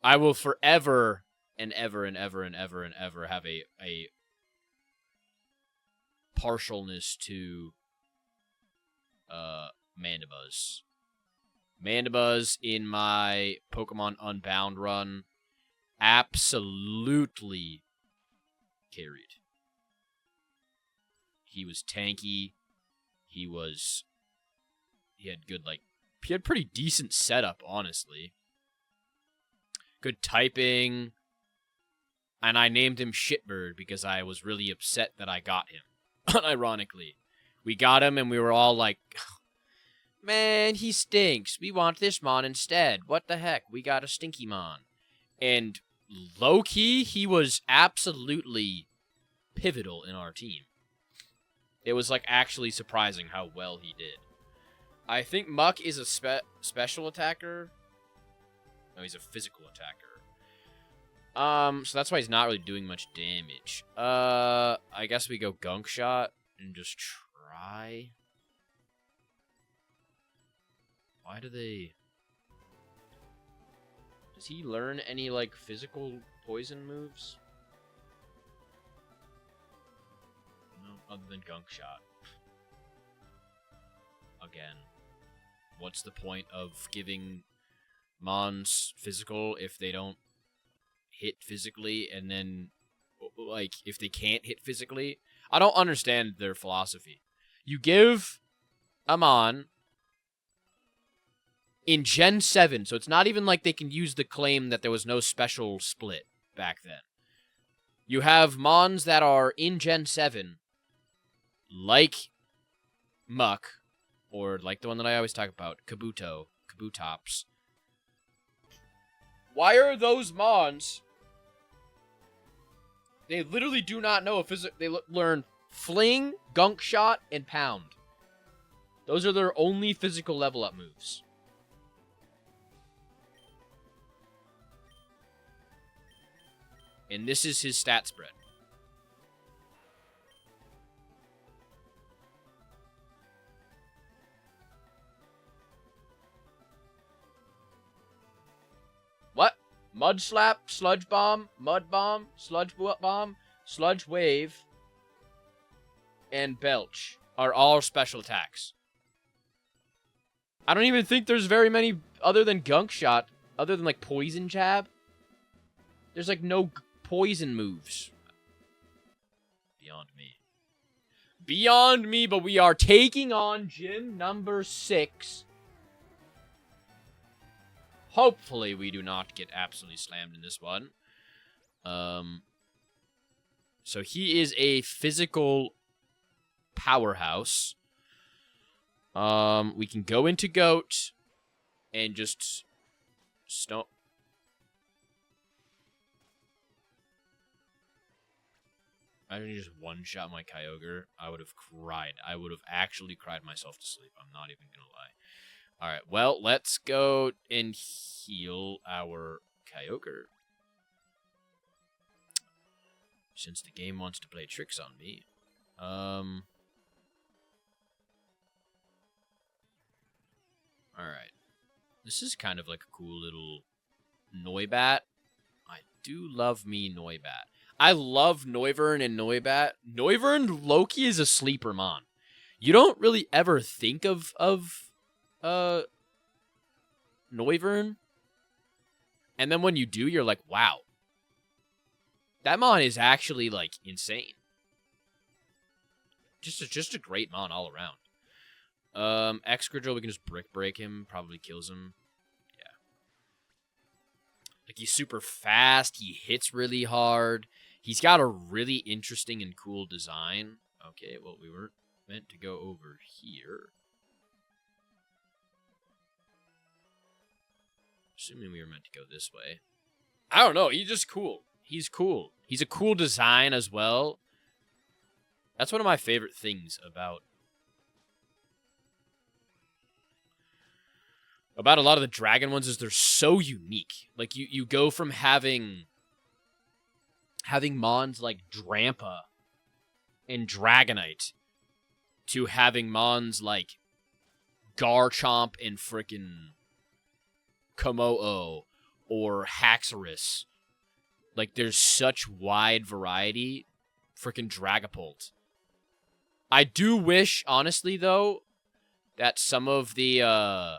I will forever and ever and ever and ever and ever have a partialness to Mandibuzz. Mandibuzz in my Pokemon Unbound run absolutely carried. He was tanky. He had good, like, he had pretty decent setup, honestly. Good typing. And I named him Shitbird because I was really upset that I got him. Unironically. We got him and we were all like, man, he stinks. We want this Mon instead. What the heck? We got a stinky Mon. And low-key, he was absolutely pivotal in our team. It was, like, actually surprising how well he did. I think Muck is a special attacker. No, he's a physical attacker. So that's why he's not really doing much damage. I guess we go Gunk Shot and just try. Why do they... Does he learn any, like, physical poison moves? No, other than Gunk Shot. Again. What's the point of giving Mons physical if they don't hit physically, and then, like, if they can't hit physically? I don't understand their philosophy. You give a Mon in Gen 7, so it's not even like they can use the claim that there was no special split back then. You have Mons that are in Gen 7, like Muck, or like the one that I always talk about, Kabutops. Why are those Mons? They literally do not know they learn Fling, Gunk Shot, and Pound. Those are their only physical level up moves. And this is his stat spread. What? Mud Slap, Sludge Bomb, Mud Bomb, Sludge Bomb, Sludge Wave, and Belch are all special attacks. I don't even think there's very many other than Gunk Shot, other than like Poison Jab. There's like no poison moves. Beyond me. Beyond me, but we are taking on gym number 6. Hopefully we do not get absolutely slammed in this one. So he is a physical powerhouse. We can go into Goat and just stone. I didn't just one-shot my Kyogre. I would have cried. I would have actually cried myself to sleep. I'm not even gonna lie. Alright, well, let's go and heal our Kyogre. Since the game wants to play tricks on me. Alright. This is kind of like a cool little Noibat. I do love me Noibat. I love Noivern and Noibat. Noivern, Loki is a sleeper mon. You don't really ever think of Noivern. And then when you do, you're like, wow. That mon is actually, like, insane. Just a great mon all around. Excadrill, we can just Brick Break him. Probably kills him. Yeah. Like, he's super fast. He hits really hard. He's got a really interesting and cool design. Okay, well, we weren't meant to go over here. Assuming we were meant to go this way. I don't know. He's just cool. He's cool. He's a cool design as well. That's one of my favorite things about a lot of the dragon ones is they're so unique. Like, you go from having mons like Drampa and Dragonite to having mons like Garchomp and frickin' Komo-o or Haxorus. Like, there's such wide variety. Frickin' Dragapult. I do wish, honestly, though, that some of the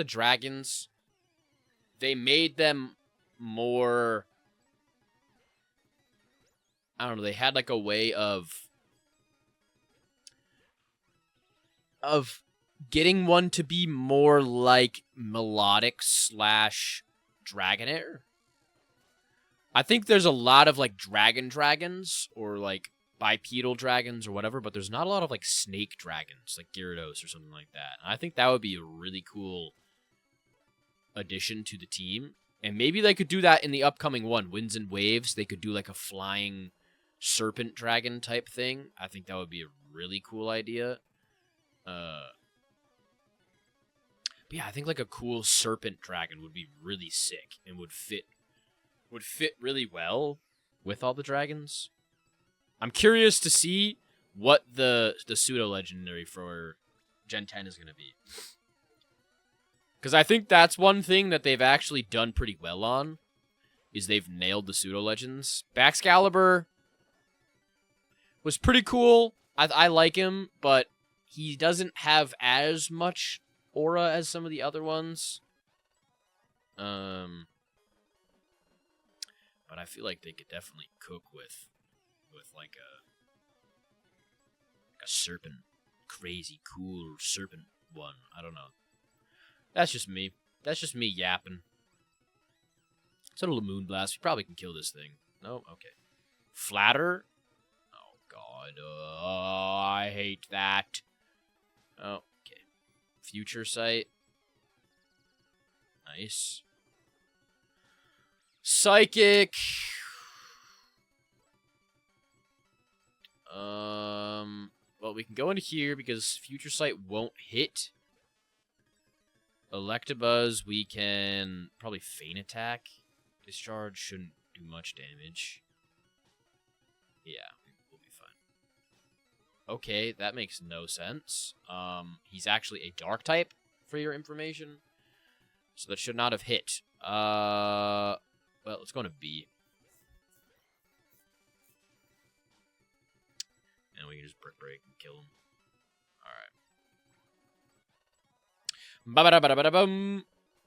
dragons, they made them more, I don't know, they had like a way of getting one to be more like melodic / Dragonair. I think there's a lot of like dragons or like bipedal dragons or whatever, but there's not a lot of like snake dragons like Gyarados or something like that. And I think that would be a really cool addition to the team. And maybe they could do that in the upcoming one, Winds and Waves. They could do like a flying serpent dragon type thing. I think that would be a really cool idea. But yeah, I think like a cool serpent dragon would be really sick and would fit really well with all the dragons. I'm curious to see what the pseudo-legendary for Gen 10 is going to be. Because I think that's one thing that they've actually done pretty well on, is they've nailed the pseudo-legends. Baxcalibur was pretty cool. I like him, but he doesn't have as much aura as some of the other ones. But I feel like they could definitely cook with like a serpent, crazy cool serpent one. I don't know. That's just me. That's just me yapping. It's a little Moonblast. We probably can kill this thing. No? Okay. Flatter? Oh, God. I hate that. Oh, okay. Future Sight. Nice. Psychic. Well, we can go into here because Future Sight won't hit. Electabuzz, we can probably Feint Attack. Discharge shouldn't do much damage. Yeah, we'll be fine. Okay, that makes no sense. He's actually a Dark type, for your information. So that should not have hit. Well, let's go to B. And we can just Brick Break and kill him. Alright.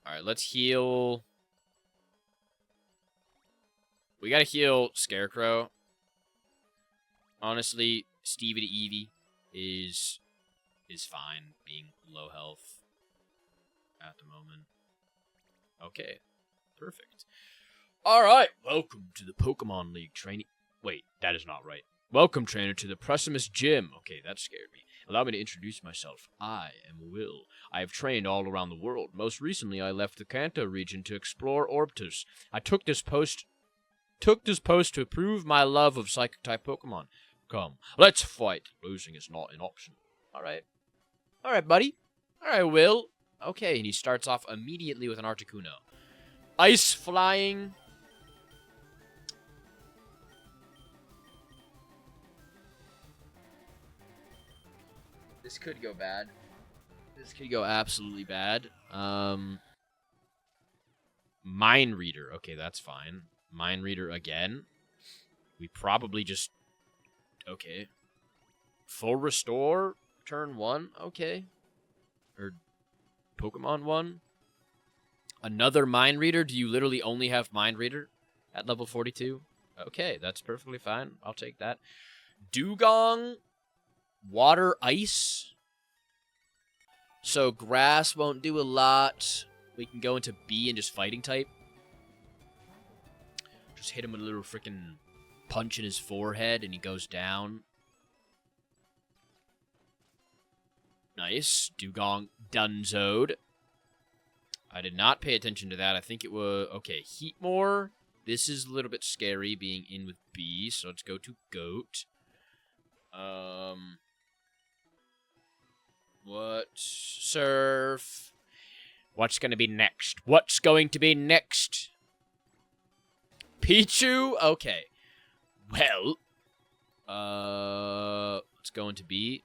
Alright, let's heal. We gotta heal Scarecrow. Honestly, Stevie to Eevee is fine being low health at the moment. Okay. Perfect. Alright, welcome to the Pokemon League training. Wait, that is not right. Welcome, trainer, to the Precimus Gym. Okay, that scared me. Allow me to introduce myself. I am Will. I have trained all around the world. Most recently, I left the Kanto region to explore Orbtus. I took this post to prove my love of Psychic-type Pokemon. Come, let's fight. Losing is not an option. Alright. Alright, buddy. Alright, Will. Okay, and he starts off immediately with an Articuno. Ice Flying. This could go bad. This could go absolutely bad. Mind Reader. Okay, that's fine. Mind Reader again. We probably just... Okay. Full Restore. Turn 1. Okay. Or Pokemon 1. Another Mind Reader? Do you literally only have Mind Reader at level 42? Okay, that's perfectly fine. I'll take that. Dugong, water, ice. So grass won't do a lot. We can go into B and just fighting type. Just hit him with a little freaking punch in his forehead and he goes down. Nice. Dugong Dunzoed. I did not pay attention to that. I think it was... Okay, Heatmore. This is a little bit scary being in with B, so let's go to Goat. What? Surf. What's going to be next? What's going to be next? Pichu? Okay. Well. Let's go into B.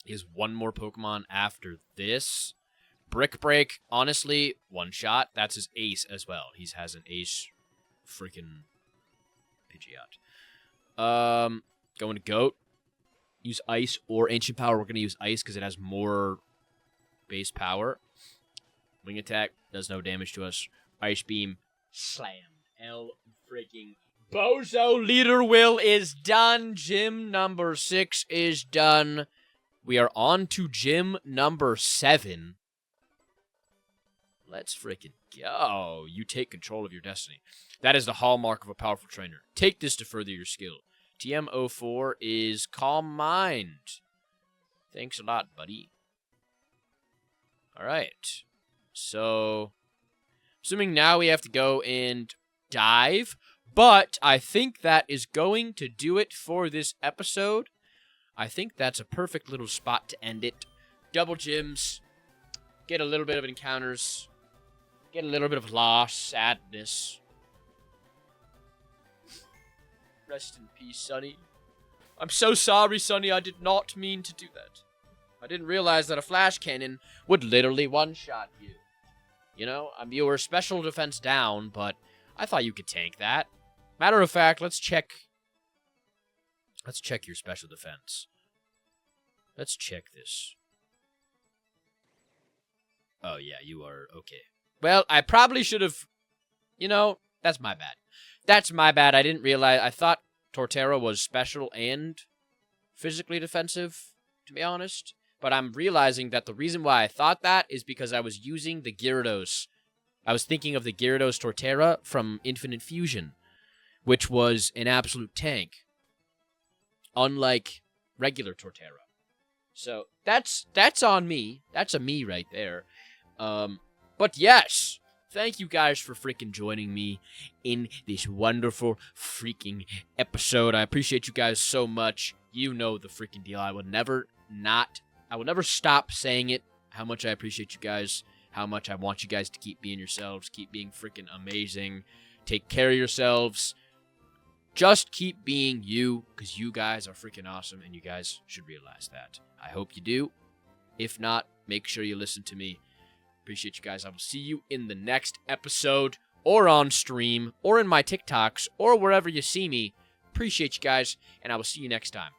He has one more Pokemon after this. Brick Break, honestly, one shot. That's his ace as well. He has an ace freaking Pidgeot. Going to Goat. Use Ice or Ancient Power. We're going to use Ice because it has more base power. Wing Attack does no damage to us. Ice Beam. Slammed. L freaking Bozo. Leader Will is done. Gym number 6 is done. We are on to gym number 7. Let's freaking go. You take control of your destiny. That is the hallmark of a powerful trainer. Take this to further your skill. TM04 is Calm Mind. Thanks a lot, buddy. Alright. So, assuming now we have to go and dive. But I think that is going to do it for this episode. I think that's a perfect little spot to end it. Double gyms. Get a little bit of encounters. Get a little bit of loss, sadness. Rest in peace, Sonny. I'm so sorry, Sonny. I did not mean to do that. I didn't realize that a flash cannon would literally one-shot you. You know, you were special defense down, but I thought you could tank that. Matter of fact, let's check. Let's check your special defense. Let's check this. Oh, yeah, you are okay. Well, I probably should have... You know, that's my bad. That's my bad. I didn't realize... I thought Torterra was special and physically defensive, to be honest. But I'm realizing that the reason why I thought that is because I was using the Gyarados. I was thinking of the Gyarados Torterra from Infinite Fusion, which was an absolute tank. Unlike regular Torterra. So, that's on me. That's a me right there. But yes, thank you guys for freaking joining me in this wonderful freaking episode. I appreciate you guys so much. You know the freaking deal. I will never stop saying it, how much I appreciate you guys, how much I want you guys to keep being yourselves, keep being freaking amazing, take care of yourselves. Just keep being you, because you guys are freaking awesome, and you guys should realize that. I hope you do. If not, make sure you listen to me. Appreciate you guys. I will see you in the next episode, or on stream, or in my TikToks, or wherever you see me. Appreciate you guys, and I will see you next time.